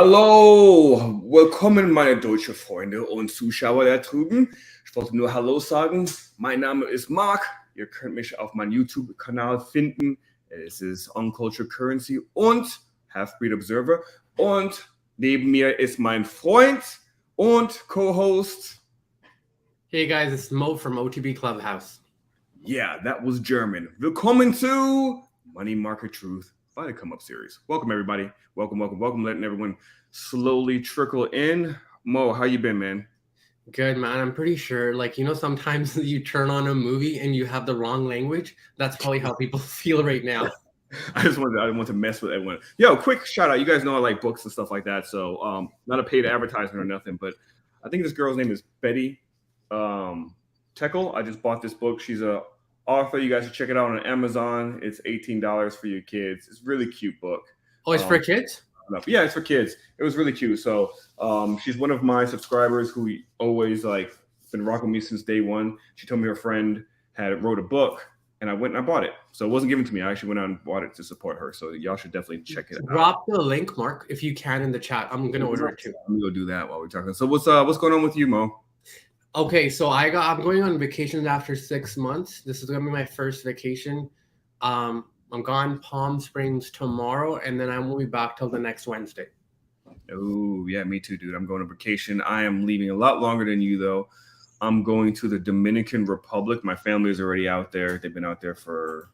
Hallo, willkommen meine deutschen Freunde und Zuschauer da drüben. Ich wollte nur Hallo sagen. Mein Name ist Mark. Ihr könnt mich auf meinem YouTube-Kanal finden. Es ist Uncultured Currency und Half-Breed Observer. Und neben mir ist mein Freund und Co-Host. Hey guys, it's Mo from OTB Clubhouse. Yeah, that was German. Willkommen to Money Market Truth by the Come Up series. Welcome everybody. Welcome. Letting everyone slowly trickle in. Mo, how you been, man? Good, man. I'm pretty sure, sometimes you turn on a movie and you have the wrong language. That's probably how people feel right now. I didn't want to mess with everyone. Yo, quick shout out. You guys know I like books and stuff like that. So not a paid advertisement or nothing, but I think this girl's name is Betty Teckle. I just bought this book. She's a author. You guys should check it out on Amazon. It's $18 for your kids. It's a really cute book. Oh, it's for kids? Yeah, it's for kids. It was really cute. So she's one of my subscribers who always been rocking me since day one. She told me her friend wrote a book, and I went and I bought it. So it wasn't given to me. I actually went out and bought it to support her. So y'all should definitely check it out. Drop the link, Mark, if you can, in the chat. I'm gonna order it too. I'm gonna go do that while we're talking. So what's going on with you, Mo? Okay, so I'm going on vacation after 6 months. This is gonna be my first vacation. I'm gone Palm Springs tomorrow, and then I won't be back till the next Wednesday. Oh, yeah, me too, dude. I'm going on vacation. I am leaving a lot longer than you, though. I'm going to the Dominican Republic. My family is already out there. They've been out there for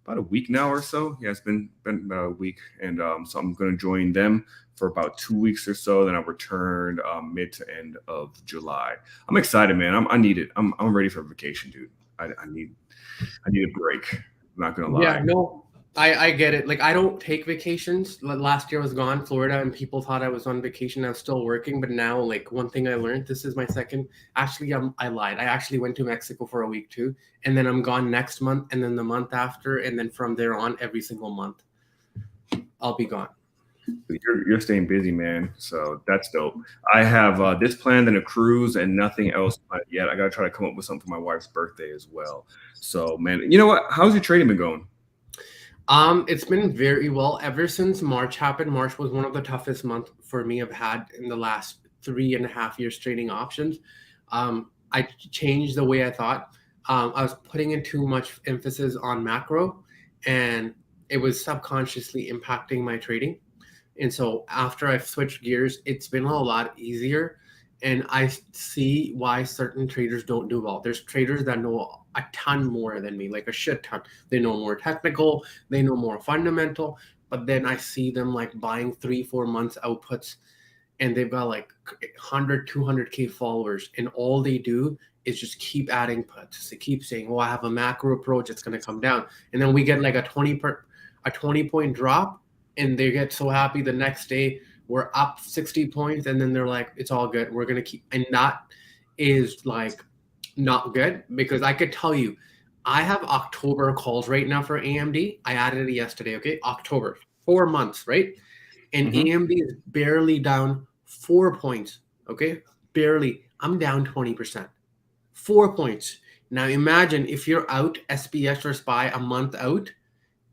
about a week now or so. Yeah, it's been about a week. And so I'm going to join them for about 2 weeks or so. Then I'll return mid to end of July. I'm excited, man. I need it. I'm ready for a vacation, dude. I need a break. I'm not gonna lie. Yeah, no, I get it. Like, I don't take vacations. Last year I was gone Florida, and people thought I was on vacation. I was still working, but now, like, one thing I learned, this is my second. Actually, I lied. I actually went to Mexico for a week too, and then I'm gone next month, and then the month after, and then from there on, every single month, I'll be gone. You're staying busy, man. So that's dope. I have this planned and a cruise and nothing else yet. I got to try to come up with something for my wife's birthday as well. So, man, you know what? How's your trading been going? It's been very well ever since March happened. March was one of the toughest months for me I've had in the last 3.5 years trading options. I changed the way I thought. I was putting in too much emphasis on macro, and it was subconsciously impacting my trading. And so after I've switched gears, it's been a lot easier. And I see why certain traders don't do well. There's traders that know a ton more than me, like a shit ton. They know more technical, they know more fundamental, but then I see them like buying 3-4 months outputs, and they've got like 100, 200K followers. And all they do is just keep adding puts. They keep saying, oh, I have a macro approach, it's going to come down. And then we get like a 20-point drop, and they get so happy the next day we're up 60 points, and then they're like, it's all good, we're going to keep. And that is like not good, because I could tell you, I have October calls right now for AMD. I added it yesterday, okay? October, 4 months, right? And AMD is barely down 4 points, okay? Barely. I'm down 20%. 4 points. Now imagine if you're out SPX or SPY a month out,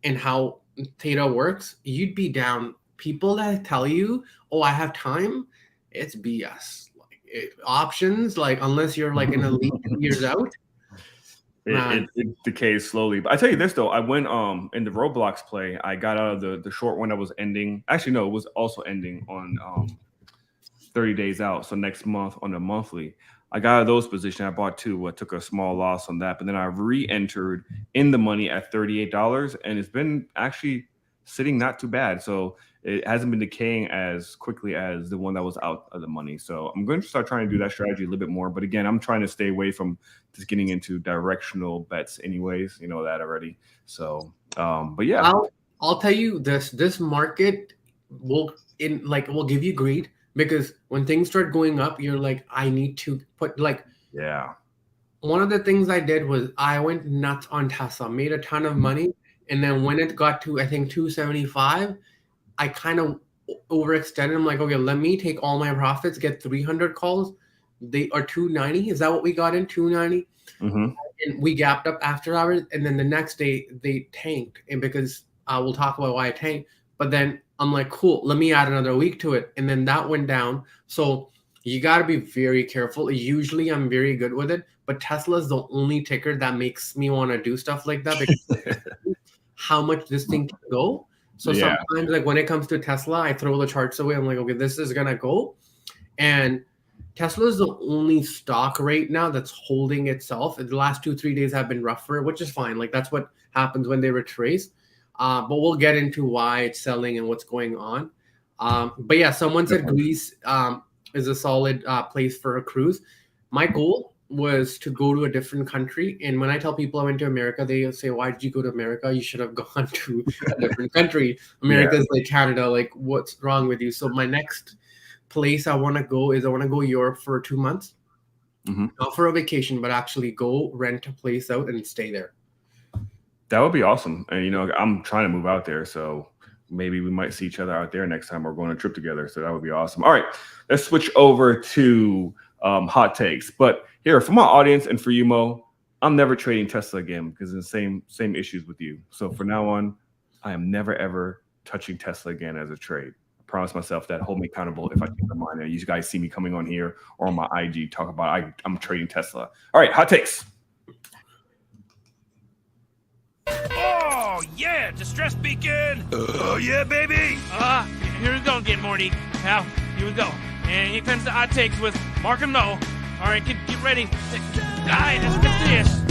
and how Theta works, you'd be down. People that tell you, oh, I have time, it's BS. Options, like, unless you're like an elite 2 years out, it decays slowly. But I tell you this though, I went in the Roblox play, I got out of the short one that was ending. Actually, no, it was also ending on 30 days out. So next month on the monthly, I got out of those positions. I bought two. I took a small loss on that, but then I re-entered in the money at $38, and it's been actually sitting not too bad. So it hasn't been decaying as quickly as the one that was out of the money. So I'm going to start trying to do that strategy a little bit more. But again, I'm trying to stay away from just getting into directional bets anyways. You know that already. So, but yeah. I'll tell you this market will give you greed, because when things start going up, you're like, I need to put yeah. One of the things I did was I went nuts on Tesla, made a ton of money. And then when it got to, I think, 275, I kind of overextended. I'm like, okay, let me take all my profits, get 300 calls. They are 290. Is that what we got in? 290? And we gapped up after hours. And then the next day they tanked. And because we'll talk about why I tanked. But then I'm like, cool, let me add another week to it. And then that went down. So you got to be very careful. Usually I'm very good with it, but Tesla is the only ticker that makes me want to do stuff like that because how much this thing can go. So Yeah. sometimes, like when it comes to Tesla, I throw the charts away. I'm like, okay, this is going to go. And Tesla is the only stock right now that's holding itself. The last 2-3 days have been rougher, which is fine. Like that's what happens when they retrace. But we'll get into why it's selling and what's going on. But yeah, someone said Greece is a solid place for a cruise. My goal was to go to a different country. And when I tell people I went to America, they say, why did you go to America? You should have gone to a different country. America is like Canada. Like, what's wrong with you? So my next place I want to go is I want to go Europe for 2 months. Not for a vacation, but actually go rent a place out and stay there. That would be awesome. And, you know, I'm trying to move out there. So maybe we might see each other out there next time we're going on a trip together. So that would be awesome. All right, let's switch over to hot takes. But here, for my audience and for you, Mo, I'm never trading Tesla again because of the same issues with you. So for now on, I am never, ever touching Tesla again as a trade. Promise myself that. Hold me accountable if I change my mind. You guys see me coming on here or on my IG talk about I'm trading Tesla. All right, hot takes. Oh yeah, distress beacon. Oh yeah, baby. Here we go again, Morty. Now, here we go. And here comes the hot takes with Mark and Mo. All right, get ready. All right, let's get this.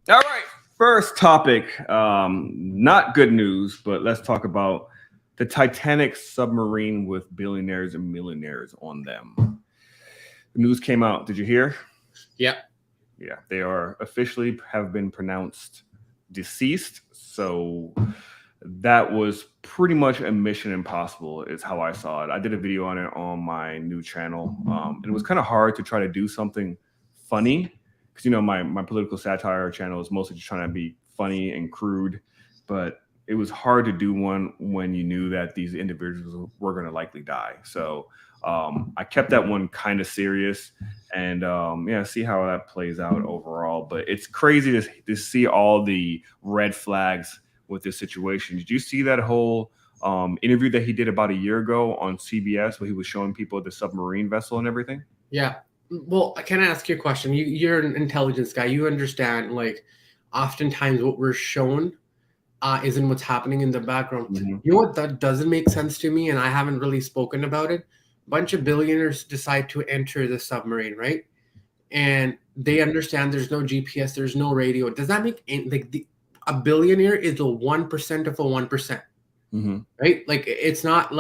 All right. First topic, not good news, but let's talk about the Titanic submarine with billionaires and millionaires on them. The news came out. Did you hear? Yeah. Yeah. They are officially have been pronounced deceased. So that was pretty much a mission impossible is how I saw it. I did a video on it on my new channel. And it was kind of hard to try to do something funny. Because, you know, my political satire channel is mostly just trying to be funny and crude, but it was hard to do one when you knew that these individuals were going to likely die. So I kept that one kind of serious and see how that plays out overall. But it's crazy to see all the red flags with this situation. Did you see that whole interview that he did about a year ago on CBS where he was showing people the submarine vessel and everything? Yeah. Well, can I ask you a question? You're an intelligence guy. You understand, like, oftentimes what we're shown isn't what's happening in the background. Mm-hmm. You know what? That doesn't make sense to me, and I haven't really spoken about it. A bunch of billionaires decide to enter the submarine, right? And they understand there's no GPS, there's no radio. Does that make a billionaire is a 1% of a 1%, mm-hmm. right? Like, it's not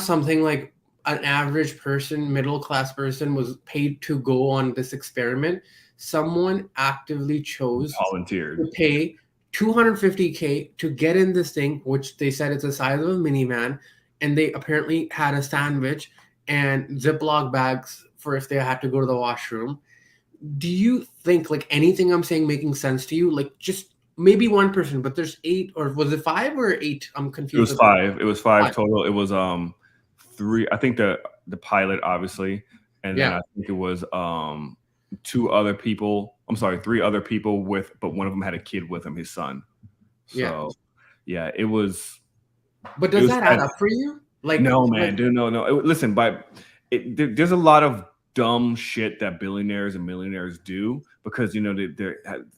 something like an average person, middle-class person was paid to go on this experiment. Someone actively chose volunteered to pay $250K to get in this thing, which they said it's the size of a minivan, and they apparently had a sandwich and Ziploc bags for if they had to go to the washroom. Do you think like anything I'm saying making sense to you? Like just maybe one person, but there's 8, or was it 5 or 8? I'm confused. It was 5. It was 5 total. It was 3. I think the pilot, obviously, and then I think it was 2 other people. I'm sorry, 3 other people but one of them had a kid with him, his son. So yeah, it was. But does that add up for you? Like no, man, dude, no. Listen, there's a lot of dumb shit that billionaires and millionaires do because you know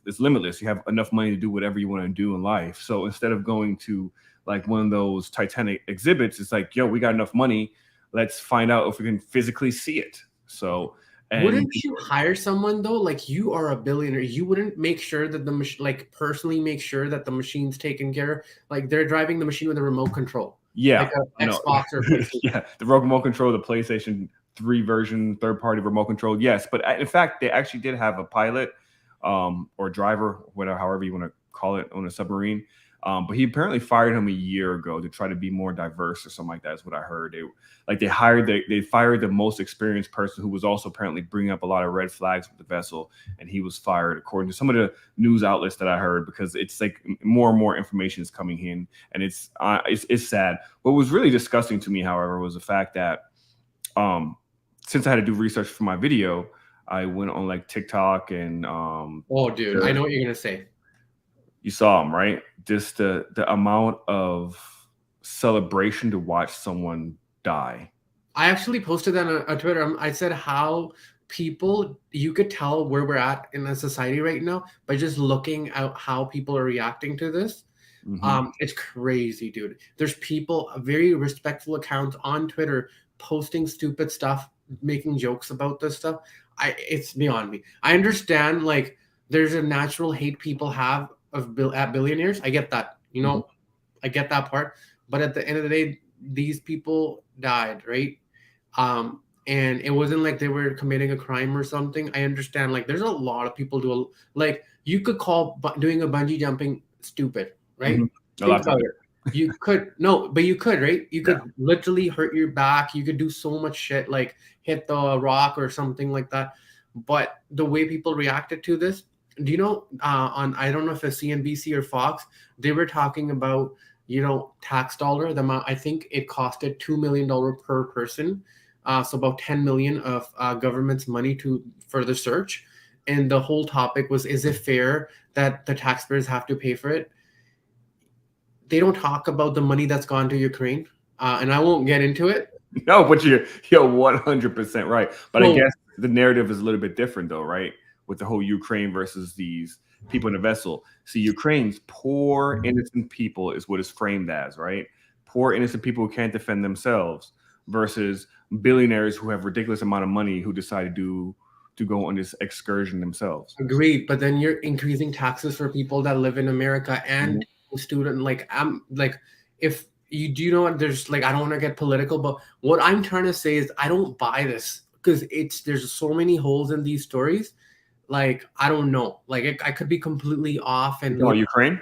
it's limitless. You have enough money to do whatever you want to do in life. So instead of going to like one of those Titanic exhibits, it's like, yo, we got enough money. Let's find out if we can physically see it. So, wouldn't you hire someone though? Like you are a billionaire. You wouldn't make sure that the machine, like personally make sure that the machine's taken care of. Like they're driving the machine with a remote control. Yeah. Like an Xbox or PlayStation. Yeah. The remote control, the PlayStation 3 version, third-party remote control. Yes. But in fact, they actually did have a pilot or driver, whatever, however you want to call it, on a submarine. But he apparently fired him a year ago to try to be more diverse or something like that is what I heard. They fired the most experienced person who was also apparently bringing up a lot of red flags with the vessel, and he was fired according to some of the news outlets that I heard because it's like more and more information is coming in, and it's sad. What was really disgusting to me, however, was the fact that since I had to do research for my video, I went on like TikTok and Oh, dude, I know what you're gonna say. You saw them, right? Just the amount of celebration to watch someone die. I actually posted that on Twitter. I said how you could tell where we're at in a society right now by just looking at how people are reacting to this. It's crazy, dude. There's people, very respectful accounts on Twitter posting stupid stuff, making jokes about this stuff. It's beyond me. I understand, like, there's a natural hate people have at billionaires. I get that. I get that part. But at the end of the day, these people died, right? And it wasn't like they were committing a crime or something. I understand, like, there's a lot of people like, you could call doing a bungee jumping stupid, right? Think about it. You could, no, but you could, right? You could literally hurt your back. You could do so much shit, like hit the rock or something like that. But the way people reacted to this, do you know, I don't know if it's CNBC or Fox, they were talking about, tax dollar, the amount, I think it costed $2 million per person. So about 10 million of government's money for the search. And the whole topic was, is it fair that the taxpayers have to pay for it? They don't talk about the money that's gone to Ukraine. And I won't get into it. No, but you're 100% right. But I guess the narrative is a little bit different though, right? With the whole Ukraine versus these people in the vessel. See, Ukraine's poor, innocent people is what it's framed as, right? Poor, innocent people who can't defend themselves versus billionaires who have ridiculous amount of money who decide to go on this excursion themselves. Agreed. But then you're increasing taxes for people that live in America and student, if you do, there's, like, I don't want to get political, but what I'm trying to say is I don't buy this because there's so many holes in these stories. Like, I don't know. Like, I could be completely off. And Ukraine?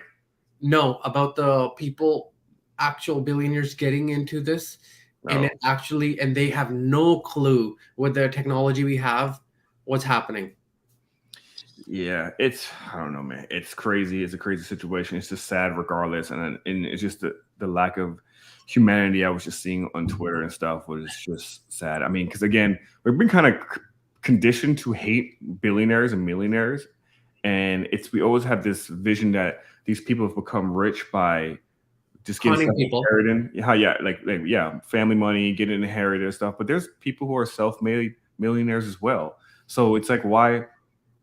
No, about the people, actual billionaires getting into this. No. And they have no clue with the technology we have, what's happening. Yeah, I don't know, man. It's crazy. It's a crazy situation. It's just sad regardless. And it's just the lack of humanity I was just seeing on Twitter and stuff was just sad. I mean, because again, we've been kind of conditioned to hate billionaires and millionaires. And we always have this vision that these people have become rich by just getting inherited. Family money, getting inherited and stuff. But there's people who are self-made millionaires as well. So it's like,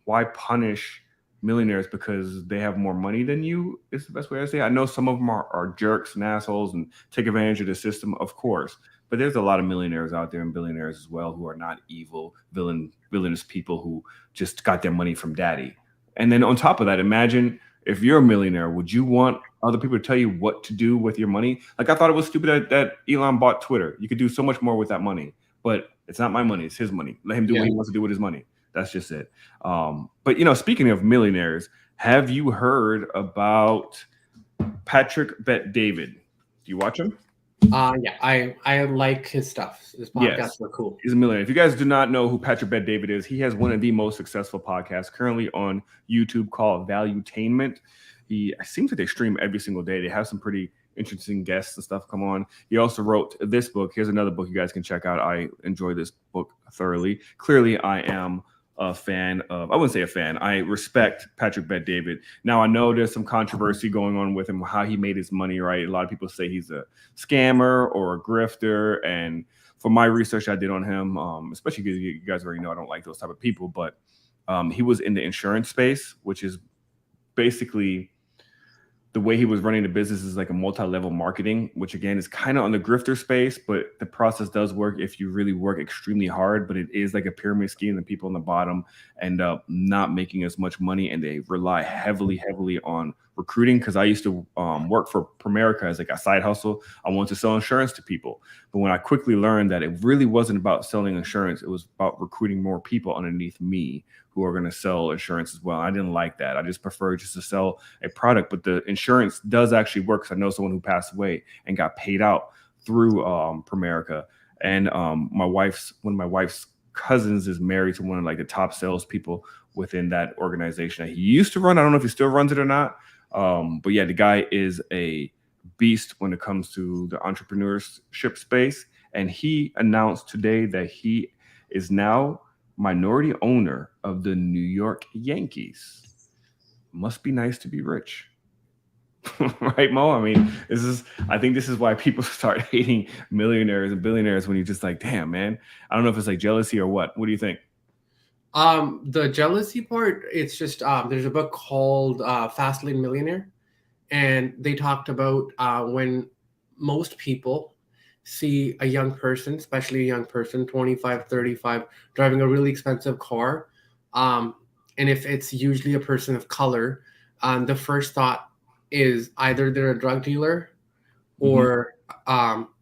why punish millionaires because they have more money than you is the best way to say it. I know some of them are jerks and assholes and take advantage of the system, of course. But there's a lot of millionaires out there and billionaires as well who are not evil, villainous people who just got their money from daddy. And then on top of that, imagine if you're a millionaire, would you want other people to tell you what to do with your money? Like, I thought it was stupid that Elon bought Twitter. You could do so much more with that money. But it's not my money. It's his money. Let him do what he wants to do with his money. That's just it. But, speaking of millionaires, have you heard about Patrick Bet-David? Do you watch him? Yeah, I like his stuff. His podcasts are cool. He's a millionaire. If you guys do not know who Patrick Bet-David is, he has one of the most successful podcasts currently on YouTube called Valuetainment. It seems like they stream every single day. They have some pretty interesting guests and stuff come on. He also wrote this book. Here's another book you guys can check out. I enjoy this book thoroughly. Clearly, I am a fan of, I wouldn't say a fan, I respect Patrick Bet-David. Now, I know there's some controversy going on with him, how he made his money, right? A lot of people say he's a scammer or a grifter. And for my research I did on him, especially because you guys already know I don't like those type of people, but he was in the insurance space, which is basically the way he was running the business is like a multi-level marketing, which again is kind of on the grifter space, but the process does work if you really work extremely hard. But it is like a pyramid scheme. The people on the bottom end up not making as much money, and they rely heavily on recruiting. Because I used to work for Primerica as like a side hustle. I wanted to sell insurance to people, but when I quickly learned that it really wasn't about selling insurance, it was about recruiting more people underneath me who are going to sell insurance as well. I didn't like that. I just prefer just to sell a product, but the insurance does actually work. Because I know someone who passed away and got paid out through Primerica. And one of my wife's cousins is married to one of like the top salespeople within that organization that he used to run. I don't know if he still runs it or not. But yeah, the guy is a beast when it comes to the entrepreneurship space. And he announced today that he is now minority owner of the New York Yankees. Must be nice to be rich. Right, Mo? I mean, I think this is why people start hating millionaires and billionaires when you're just like, damn, man. I don't know if it's like jealousy or what. What do you think? The jealousy part, it's just there's a book called Fast Lane Millionaire, and they talked about when most people see a young person, especially a young person, 25, 35, driving a really expensive car, and if it's usually a person of color, the first thought is either they're a drug dealer or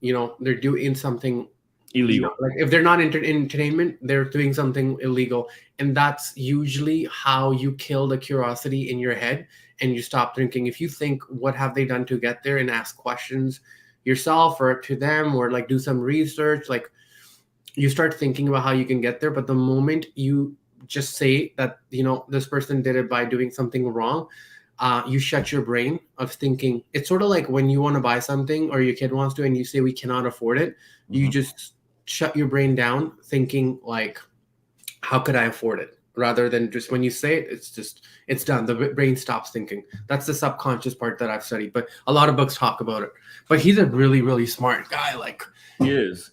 they're doing something Illegal. like if they're not entertainment, they're doing something illegal, and that's usually how you kill the curiosity in your head and you stop thinking. If you think, what have they done to get there, and ask questions yourself or to them, or like do some research, like you start thinking about how you can get there. But the moment you just say that this person did it by doing something wrong, you shut your brain of thinking. It's sort of like when you want to buy something or your kid wants to and you say we cannot afford it, you just shut your brain down thinking like, how could I afford it? Rather than just when you say it, it's done. The brain stops thinking. That's the subconscious part that I've studied, but a lot of books talk about it. But he's a really, really smart guy. Like he is.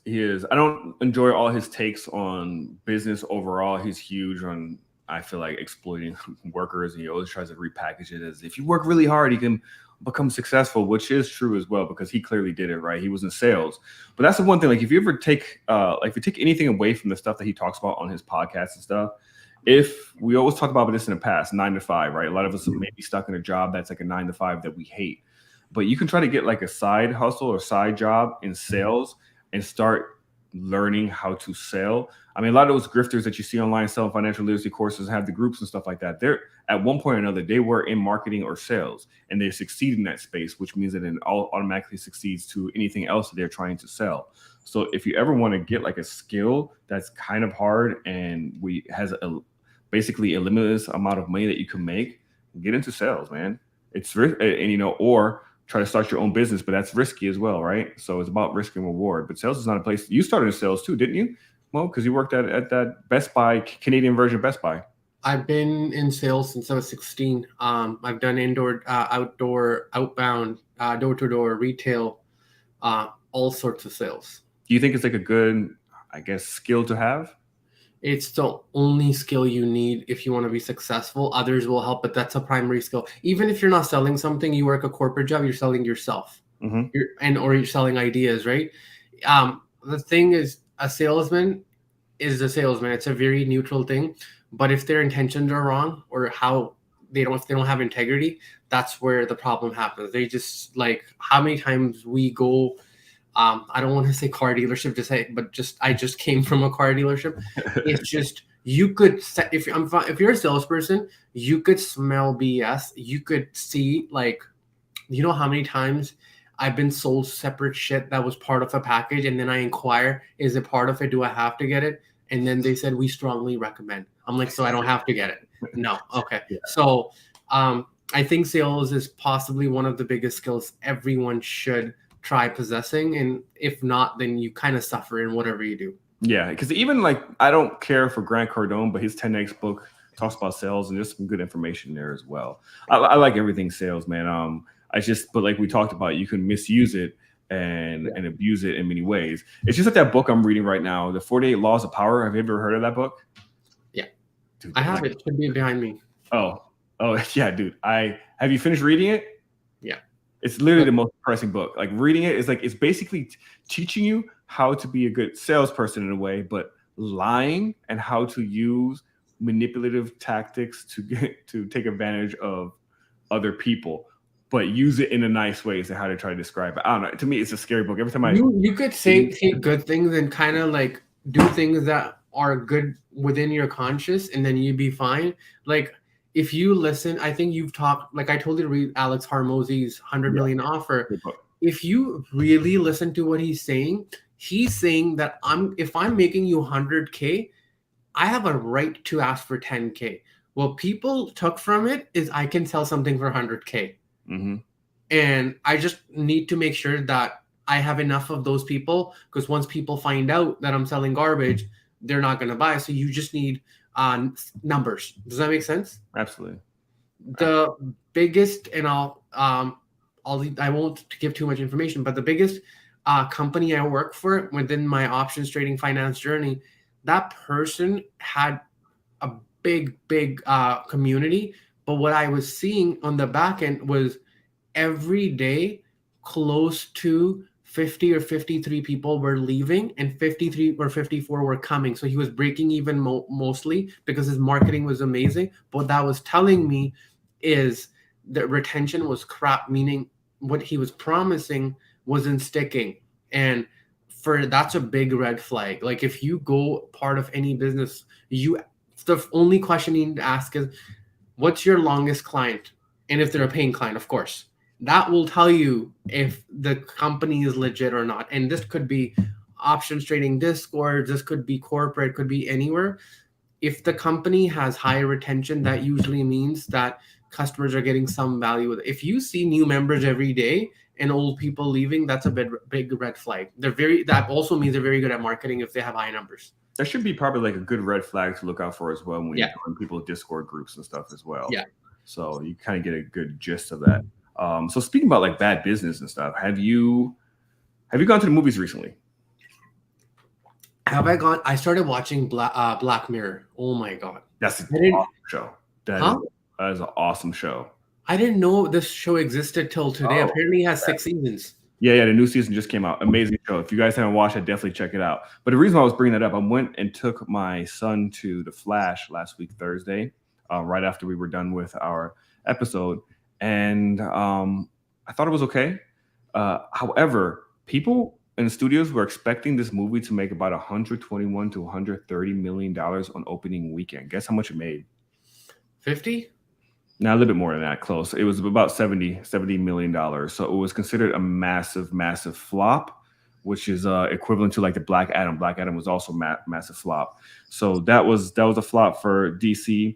I don't enjoy all his takes on business overall. He's huge on, I feel like, exploiting workers, and he always tries to repackage it as if you work really hard, you can become successful, which is true as well, because he clearly did it, right? He was in sales. But that's the one thing, like if you ever take anything away from the stuff that he talks about on his podcast and stuff, if we always talk about this in the past, 9 to 5, right? A lot of us may be stuck in a job that's like a 9 to 5 that we hate, but you can try to get like a side hustle or side job in sales and start learning how to sell. I mean, a lot of those grifters that you see online selling financial literacy courses have the groups and stuff like that. They're at one point or another, they were in marketing or sales, and they succeed in that space, which means that it automatically succeeds to anything else that they're trying to sell. So if you ever want to get like a skill that's kind of hard and has basically a limitless amount of money that you can make, get into sales, man. It's or try to start your own business, but that's risky as well, right? So it's about risk and reward. But sales is not a place. You started in sales too, didn't you? Well, because you worked at that Best Buy, Canadian version of Best Buy. I've been in sales since I was 16. I've done indoor, outdoor, outbound, door-to-door, retail, all sorts of sales. Do you think it's like a good, I guess, skill to have? It's the only skill you need if you want to be successful. Others will help, but that's a primary skill. Even if you're not selling something, you work a corporate job, you're selling yourself, or you're selling ideas, right? The thing is, a salesman is a salesman. It's a very neutral thing. But if their intentions are wrong, or if they don't have integrity, that's where the problem happens. They just, like, how many times we go, I don't want to say car dealership to say, but I just came from a car dealership. It's just, you could, if you're a salesperson, you could smell BS. You could see, like, you know how many times I've been sold separate shit that was part of a package, and then I inquire, is it part of it? Do I have to get it? And then they said, we strongly recommend. I'm like, so I don't have to get it? No. Okay. Yeah. So I think sales is possibly one of the biggest skills everyone should try possessing. And if not, then you kind of suffer in whatever you do. Yeah. Because even like, I don't care for Grant Cardone, but his 10X book talks about sales, and there's some good information there as well. I like everything sales, man. But like we talked about, you can misuse it and abuse it in many ways. It's just like that book I'm reading right now, The 48 Laws of Power. Have you ever heard of that book? Yeah. Dude, I have it. It should be behind me. Oh yeah, dude. Have you finished reading it? Yeah. It's literally the most depressing book. Like, reading it is like, it's basically teaching you how to be a good salesperson in a way, but lying and how to use manipulative tactics to take advantage of other people, but use it in a nice way, is how to try to describe it. I don't know. To me, it's a scary book. Every time you could say good things and kind of like do things that are good within your conscious, and then you'd be fine. Like, if you listen, I think you've talked, like I told you to read Alex Hormozy's 100 Million Offer. If you really listen to what he's saying that if I'm making you 100K, I have a right to ask for 10K. What people took from it is I can sell something for 100K. Mm-hmm. And I just need to make sure that I have enough of those people, because once people find out that I'm selling garbage, they're not going to buy. So you just need numbers. Does that make sense? Absolutely. The biggest, and I won't give too much information, but the biggest company I work for within my options trading finance journey, that person had a big community. But what I was seeing on the back end was every day close to 50 or 53 people were leaving and 53 or 54 were coming. So he was breaking even mostly because his marketing was amazing. But what that was telling me is that retention was crap, meaning what he was promising wasn't sticking. And that's a big red flag. Like if you go part of any business, the only question you need to ask is, what's your longest client? And if they're a paying client, of course, that will tell you if the company is legit or not. And this could be options trading Discord, this could be corporate, could be anywhere. If the company has higher retention, that usually means that customers are getting some value with it. If you see new members every day and old people leaving, that's a big red flag. That also means they're very good at marketing if they have high numbers. That should be probably like a good red flag to look out for as well when you join people's Discord groups and stuff as well. Yeah. So you kind of get a good gist of that. So speaking about like bad business and stuff, have you gone to the movies recently? Have I gone? I started watching Black Mirror. Oh my God. That's an awesome show. That is an awesome show. I didn't know this show existed till today. Apparently it has 6 seasons. Yeah, the new season just came out. Amazing show. If you guys haven't watched it, definitely check it out. But the reason why I was bringing that up, I went and took my son to The Flash last week, Thursday, right after we were done with our episode. And I thought it was okay. However, people in the studios were expecting this movie to make about $121 to $130 million on opening weekend. Guess how much it made? 50? Now a little bit more than that, close. It was about $70 million. So it was considered a massive flop, which is equivalent to like the Black Adam. Black Adam was also massive flop. So that was a flop for DC,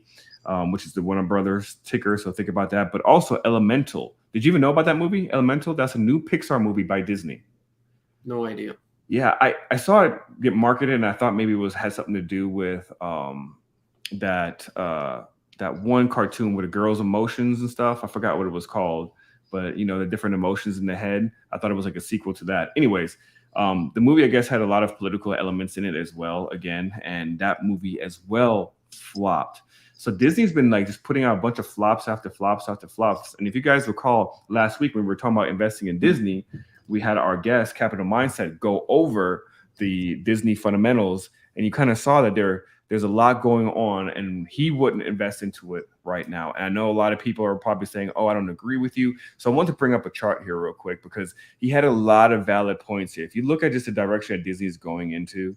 which is the Warner Brothers ticker. So think about that. But also Elemental. Did you even know about that movie, Elemental? That's a new Pixar movie by Disney. No idea. Yeah, I saw it get marketed, and I thought maybe it had something to do with that one cartoon with the girls' emotions and stuff. I forgot what it was called, but the different emotions in the head. I thought it was like a sequel to that. Anyways, the movie, I guess, had a lot of political elements in it as well, again, and that movie as well flopped. So Disney's been like just putting out a bunch of flops after flops after flops. And if you guys recall last week when we were talking about investing in Disney, we had our guest, Capital Mindset, go over the Disney fundamentals, and you kind of saw that there's a lot going on, and he wouldn't invest into it right now. And I know a lot of people are probably saying, oh, I don't agree with you. So I want to bring up a chart here real quick because he had a lot of valid points here. If you look at just the direction that Disney is going into,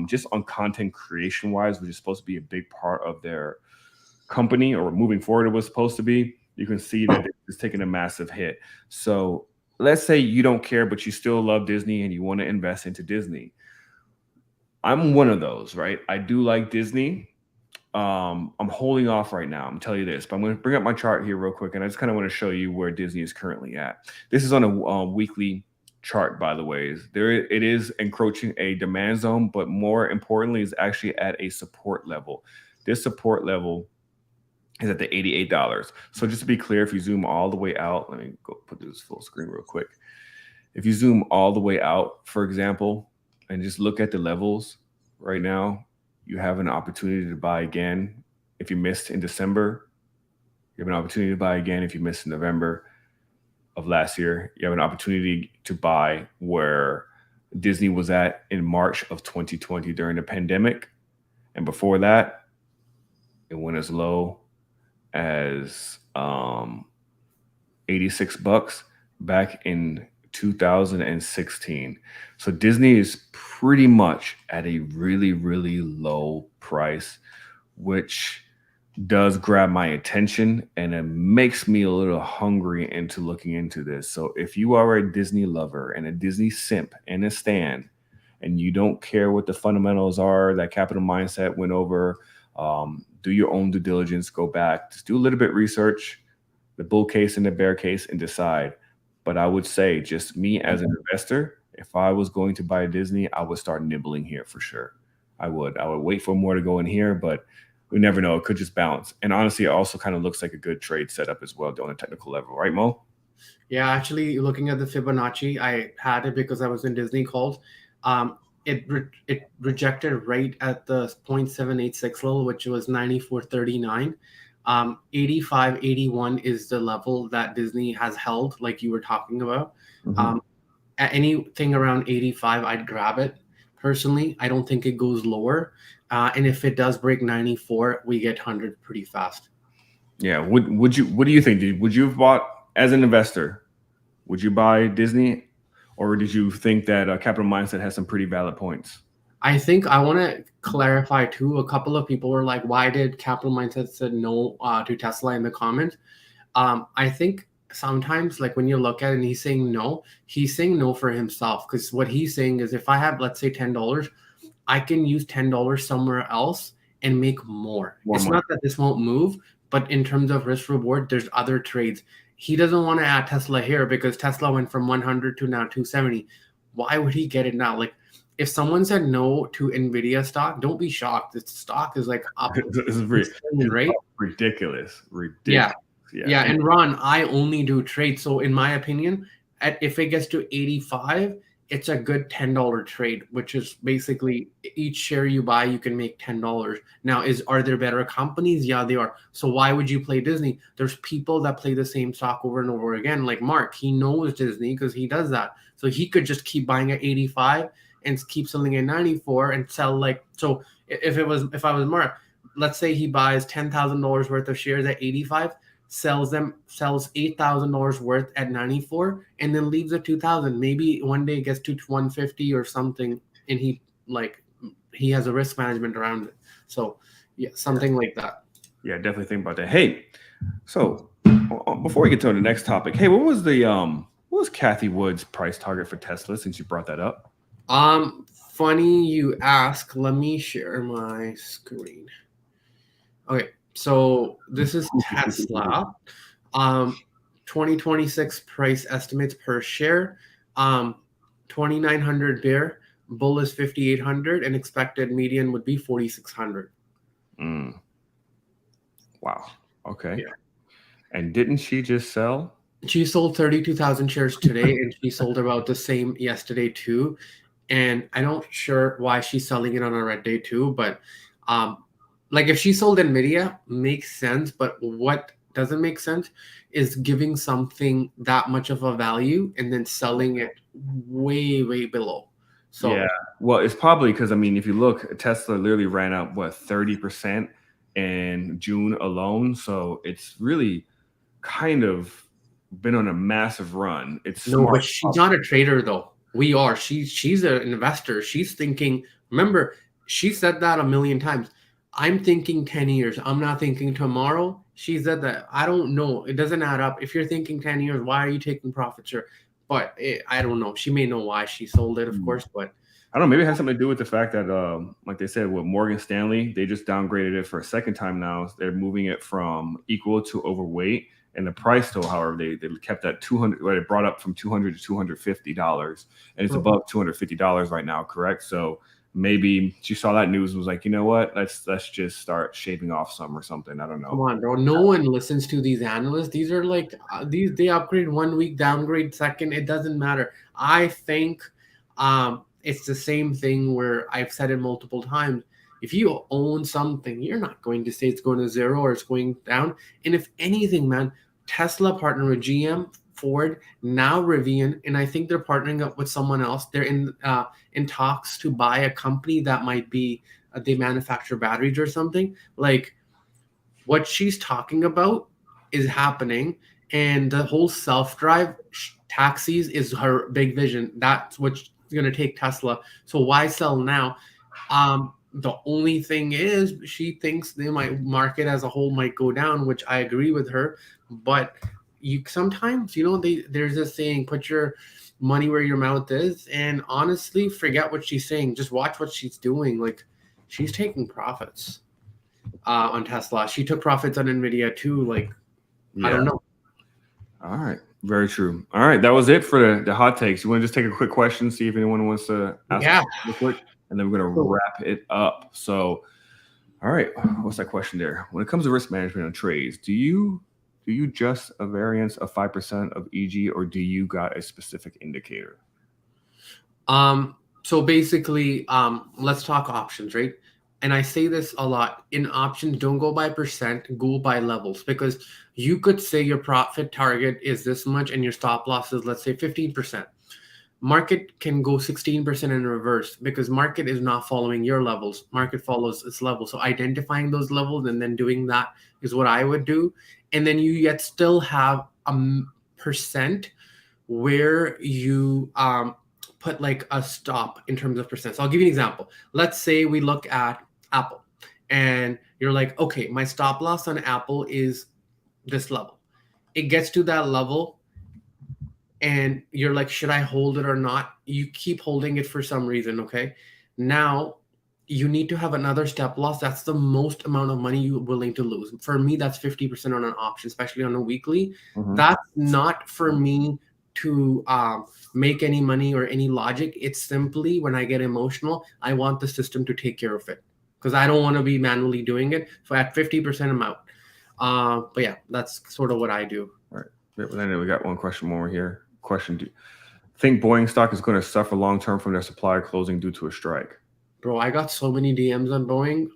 just on content creation wise, which is supposed to be a big part of their company, or moving forward it was supposed to be, you can see that it's taking a massive hit. So let's say you don't care, but you still love Disney and you want to invest into Disney. I'm one of those, right? I do like Disney. I'm holding off right now. I'm telling you this, but I'm going to bring up my chart here real quick, and I just kind of want to show you where Disney is currently at. This is on a weekly chart, by the way. It is encroaching a demand zone, but more importantly, is actually at a support level. This support level is at the $88. So just to be clear, if you zoom all the way out, let me go put this full screen real quick. If you zoom all the way out, for example, and just look at the levels right now, you have an opportunity to buy again. If you missed in December, you have an opportunity to buy again. If you missed in November of last year, you have an opportunity to buy where Disney was at in March of 2020 during the pandemic. And before that, it went as low as $86 back in 2016. So Disney is pretty much at a really, really low price, which does grab my attention, and it makes me a little hungry into looking into this. So if you are a Disney lover and a Disney simp and a stan, and you don't care what the fundamentals are that Capital Mindset went over, do your own due diligence, go back, just do a little bit of research, the bull case and the bear case, and decide. But I would say, just me as an investor, if I was going to buy Disney, I would start nibbling here for sure. I would wait for more to go in here, but we never know. It could just bounce. And honestly, it also kind of looks like a good trade setup as well on a technical level, right, Mo? Yeah, actually, looking at the Fibonacci, I had it because I was in Disney calls. It rejected right at the 0.786 level, which was 94.39. 85.81 is the level that Disney has held, like you were talking about. At anything around 85, I'd grab it. Personally, I don't think it goes lower. And if it does break 94, we get 100 pretty fast. Yeah. Would you? What do you think, dude? Would you have bought as an investor? Would you buy Disney, or did you think that Capital Mindset has some pretty valid points? I think I want to clarify too. A couple of people were like, "Why did Capital Mindset said no to Tesla in the comments?" I think sometimes, like when you look at it and he's saying no for himself, because what he's saying is, if I have, let's say, $10, I can use $10 somewhere else and make more. It's not that this won't move, but in terms of risk reward, there's other trades. He doesn't want to add Tesla here because Tesla went from 100 to now 270. Why would he get it now? Like, if someone said no to Nvidia stock, don't be shocked. Its stock is like up. Right? Ridiculous. Yeah. And Ron, I only do trades. So in my opinion, if it gets to 85, it's a good $10 trade, which is basically each share you buy, you can make $10. Now, are there better companies? Yeah, they are. So why would you play Disney? There's people that play the same stock over and over again. Like Mark, he knows Disney because he does that. So he could just keep buying at 85 and keep selling at 94 and sell like, so if I was Mark, let's say he buys $10,000 worth of shares at 85, sells $8,000 worth at 94, and then leaves at 2,000. Maybe one day it gets to 150 or something, and he has a risk management around it. So yeah, something like that. Yeah, definitely think about that. Hey, so before we get to the next topic, hey, what was Kathy Wood's price target for Tesla, since you brought that up? Funny you ask. Let me share my screen. Okay. So this is Tesla, 2026 price estimates per share, 2,900 bear, bull is 5,800, and expected median would be 4,600. Wow. Okay. Yeah. And didn't she just sell? She sold 32,000 shares today, and she sold about the same yesterday too. And I'm not sure why she's selling it on a red day too, but like if she sold Nvidia, makes sense, but what doesn't make sense is giving something that much of a value and then selling it way, way below. So yeah, well, it's probably because, I mean, if you look, Tesla literally ran up 30% in June alone. So it's really kind of been on a massive run. It's no, but she's not a trader though. We are. She's an investor. She's thinking. Remember, she said that a million times. I'm thinking 10 years. I'm not thinking tomorrow. She said that. I don't know. It doesn't add up. If you're thinking 10 years, why are you taking profits here? But I don't know. She may know why she sold it, of course. But I don't know. Maybe it has something to do with the fact that, like they said, with Morgan Stanley, they just downgraded it for a second time now. They're moving it from equal to overweight. And the price still, however, they kept that 200. Well, it brought up from $200 to $250, and it's above $250 right now. Correct. So maybe she saw that news and was like, you know what? Let's just start shaving off some or something. I don't know. Come on, bro. No one listens to these analysts. These are like they upgrade 1 week, downgrade second. It doesn't matter. I think it's the same thing where I've said it multiple times. If you own something, you're not going to say it's going to zero or it's going down. And if anything, man, Tesla partnered with GM, Ford, now Rivian, and I think they're partnering up with someone else. They're in talks to buy a company that might be they manufacture batteries or something. Like what she's talking about is happening, and the whole self-drive taxis is her big vision. That's what's going to take Tesla. So why sell now? The only thing is she thinks they might market as a whole might go down, which I agree with her. But you sometimes, there's this saying, put your money where your mouth is. And honestly, forget what she's saying. Just watch what she's doing. Like she's taking profits on Tesla. She took profits on Nvidia too. Like, yeah. I don't know. All right. Very true. All right. That was it for the hot takes. You want to just take a quick question, see if anyone wants to ask? Yeah. Real quick? and then we're going to wrap it up. So, all right, what's that question there? When it comes to risk management on trades, do you just a variance of 5% of EG, or do you got a specific indicator? So basically, let's talk options, right? And I say this a lot in options, don't go by percent, go by levels, because you could say your profit target is this much and your stop loss is, let's say, 15%. Market can go 16% in reverse because market is not following your levels. Market follows its levels. So identifying those levels and then doing that is what I would do. And then you yet still have a percent where you put like a stop in terms of percent. So I'll give you an example. Let's say we look at Apple and you're like, okay, my stop loss on Apple is this level. It gets to that level and you're like, should I hold it or not? You keep holding it for some reason, okay? Now you need to have another stop loss. That's the most amount of money you're willing to lose. For me, that's 50% on an option, especially on a weekly. Mm-hmm. That's not for me to make any money or any logic. It's simply when I get emotional, I want the system to take care of it because I don't want to be manually doing it. So at 50%, I'm out. But yeah, that's sort of what I do. All right. Then we got one question more here. Question: do you think Boeing stock is going to suffer long term from their supplier closing due to a strike? Bro, I got so many DMs on Boeing.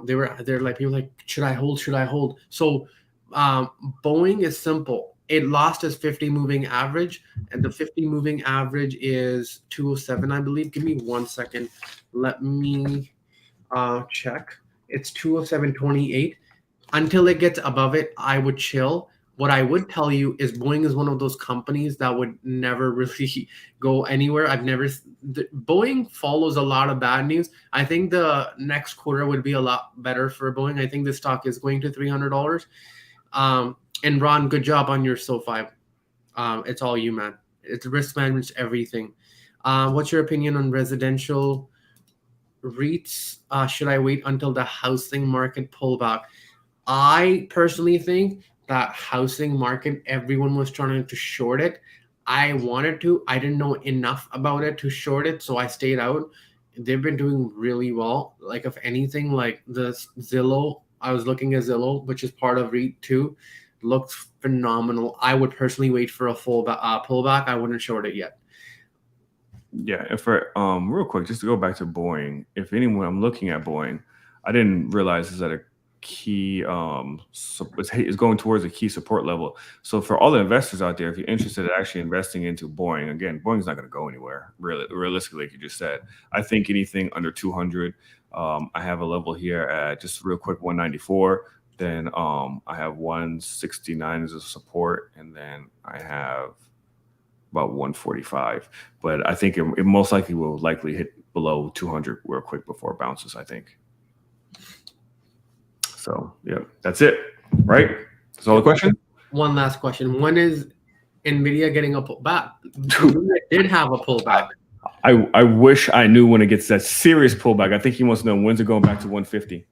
They're like, people like, should I hold? Should I hold? So Boeing is simple. It lost its 50 moving average, and the 50 moving average is 207, I believe. Give me 1 second. Let me check. It's 207.28. Until it gets above it, I would chill. What I would tell you is Boeing is one of those companies that would never really go anywhere. Boeing follows a lot of bad news. I think the next quarter would be a lot better for Boeing. I think the stock is going to $300. And Ron, good job on your SoFi. It's all you, man. It's risk management, everything. What's your opinion on residential REITs? Should I wait until the housing market pullback? I personally think that housing market, everyone was trying to short it. I wanted to. I didn't know enough about it to short it, so I stayed out. They've been doing really well. Like, if anything, like the Zillow, I was looking at Zillow, which is part of REIT too, looks phenomenal. I would personally wait for a full pullback. I wouldn't short it yet. Yeah, and for real quick, just to go back to Boeing, if anyone, I'm looking at Boeing, I didn't realize is that a key is going towards a key support level. So for all the investors out there, if you're interested in actually investing into Boeing, again, Boeing's not going to go anywhere. Realistically, like you just said, I think anything under 200. I have a level here at just real quick 194. Then I have 169 as a support, and then I have about 145. But I think it most likely will hit below 200 real quick before it bounces, I think. So, yeah, that's it, right? That's all the question? One last question. When is NVIDIA getting a pullback? It did have a pullback. I wish I knew when it gets that serious pullback. I think he wants to know when's it going back to 150.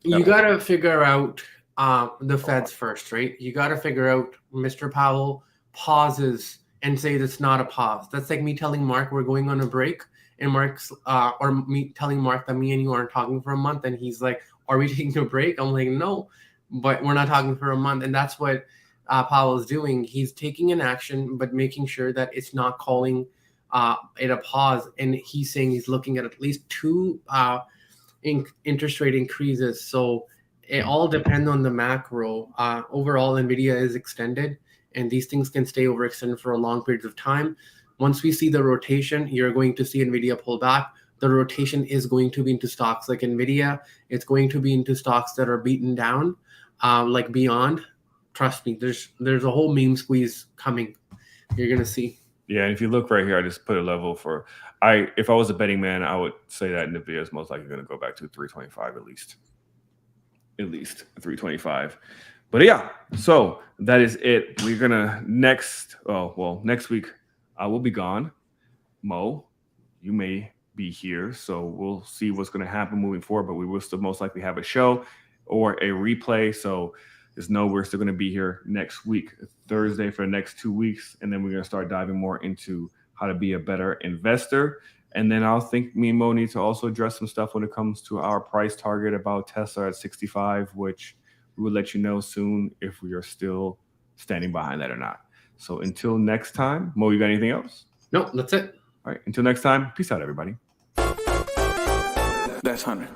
You got to figure out the Feds first, right? You got to figure out Mr. Powell pauses and say that's not a pause. That's like me telling Mark we're going on a break, and Mark's or me telling Mark that me and you aren't talking for a month, and he's like, "Are we taking a break?" I'm like, "No, but we're not talking for a month," and that's what Powell is doing. He's taking an action, but making sure that it's not calling it a pause. And he's saying he's looking at least two interest rate increases. So it all depends on the macro. Overall, NVIDIA is extended, and these things can stay overextended for a long period of time. Once we see the rotation, you're going to see NVIDIA pull back. The rotation is going to be into stocks like NVIDIA. It's going to be into stocks that are beaten down, like Beyond. Trust me, there's a whole meme squeeze coming. You're going to see. Yeah, and if you look right here, I just put a level for if I was a betting man, I would say that NVIDIA is most likely going to go back to 325 at least 325. But yeah, so that is it. We're gonna next week I will be gone. Mo, you may be here, so we'll see what's going to happen moving forward. But we will still most likely have a show or a replay. So just know we're still going to be here next week, Thursday, for the next 2 weeks, and then we're going to start diving more into how to be a better investor. And then I think me and Mo need to also address some stuff when it comes to our price target about Tesla at 65, which we will let you know soon if we are still standing behind that or not. So until next time, Mo, you got anything else? No, that's it. All right. Until next time, peace out, everybody. That's 100.